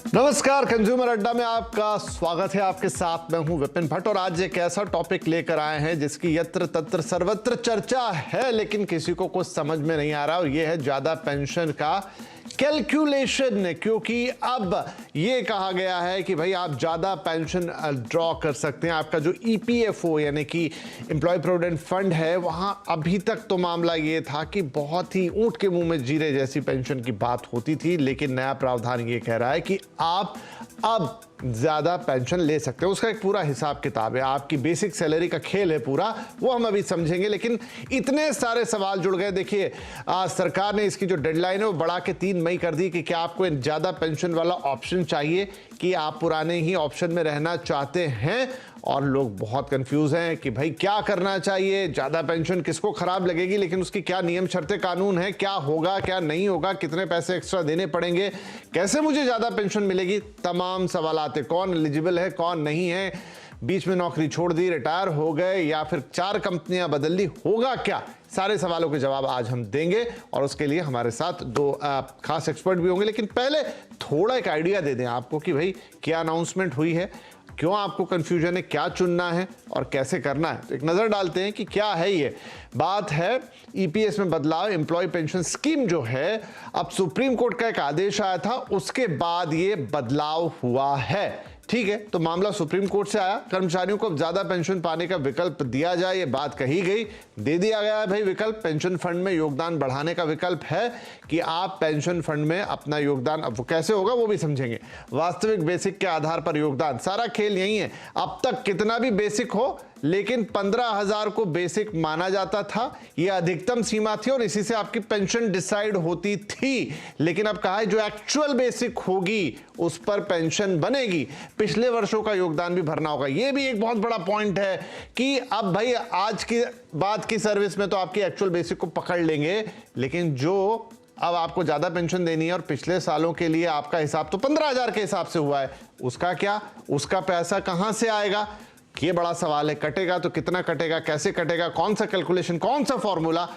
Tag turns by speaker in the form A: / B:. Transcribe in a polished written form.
A: नमस्कार, कंज्यूमर अड्डा में आपका स्वागत है। आपके साथ मैं हूं विपिन भट्ट और आज एक ऐसा टॉपिक लेकर आए हैं जिसकी यत्र तत्र सर्वत्र चर्चा है, लेकिन किसी को कुछ समझ में नहीं आ रहा और यह है ज्यादा पेंशन का कैलकुलेशन। क्योंकि अब यह कहा गया है कि भाई आप ज्यादा पेंशन ड्रॉ कर सकते हैं। आपका जो ईपीएफओ यानी कि एम्प्लॉय प्रोविडेंट फंड है, वहां अभी तक तो मामला यह था कि बहुत ही ऊंट के मुंह में जीरे जैसी पेंशन की बात होती थी, लेकिन नया प्रावधान यह कह रहा है कि आप अब ज्यादा पेंशन ले सकते हो। उसका एक पूरा हिसाब किताब है, आपकी बेसिक सैलरी का खेल है पूरा, वो हम अभी समझेंगे। लेकिन इतने सारे सवाल जुड़ गए। देखिए, सरकार ने इसकी जो डेडलाइन है वो बढ़ा के 3 मई कर दी कि क्या आपको ज्यादा पेंशन वाला ऑप्शन चाहिए कि आप पुराने ही ऑप्शन में रहना चाहते हैं। और लोग बहुत कंफ्यूज हैं कि भाई क्या करना चाहिए, ज्यादा पेंशन किसको खराब लगेगी, लेकिन उसकी क्या नियम शर्तें कानून है, क्या होगा क्या नहीं होगा, कितने पैसे एक्स्ट्रा देने पड़ेंगे, कैसे मुझे ज्यादा पेंशन मिलेगी, तमाम सवाल आते। कौन एलिजिबल है, कौन नहीं है, बीच में नौकरी छोड़ दी, रिटायर हो गए या फिर 4 कंपनियां बदल ली, होगा क्या। सारे सवालों के जवाब आज हम देंगे और उसके लिए हमारे साथ 2 खास एक्सपर्ट भी होंगे। लेकिन पहले थोड़ा एक आइडिया दे दें आपको कि भाई क्या अनाउंसमेंट हुई है, क्यों आपको कंफ्यूजन है, क्या चुनना है और कैसे करना है। तो एक नजर डालते हैं कि क्या है ये बात। है ईपीएस में बदलाव, एम्प्लॉय पेंशन स्कीम जो है, अब सुप्रीम कोर्ट का एक आदेश आया था, उसके बाद ये बदलाव हुआ है। ठीक है, तो मामला सुप्रीम कोर्ट से आया, कर्मचारियों को ज्यादा पेंशन पाने का विकल्प दिया जाए, ये बात कही गई, दे दिया गया है भाई विकल्प। पेंशन फंड में योगदान बढ़ाने का विकल्प है कि आप पेंशन फंड में अपना योगदान, अब वो कैसे होगा वो भी समझेंगे। वास्तविक बेसिक के आधार पर योगदान, सारा खेल यही है। अब तक कितना भी बेसिक हो, लेकिन 15,000 को बेसिक माना जाता था, यह अधिकतम सीमा थी और इसी से आपकी पेंशन डिसाइड होती थी। लेकिन अब कहा है जो एक्चुअल बेसिक होगी उस पर पेंशन बनेगी, पिछले वर्षों का योगदान भी भरना होगा। यह भी एक बहुत बड़ा पॉइंट है कि अब भाई आज की बात की सर्विस में तो आपकी एक्चुअल बेसिक को पकड़ लेंगे, लेकिन जो अब आपको ज्यादा पेंशन देनी है और पिछले सालों के लिए आपका हिसाब तो 15,000 के हिसाब से हुआ है, उसका क्या, उसका पैसा कहां से आएगा, ये बड़ा सवाल है। कटेगा तो कितना कटेगा, कैसे कटेगा, कौन सा कैलकुलेशन, कौन सा फॉर्मूला,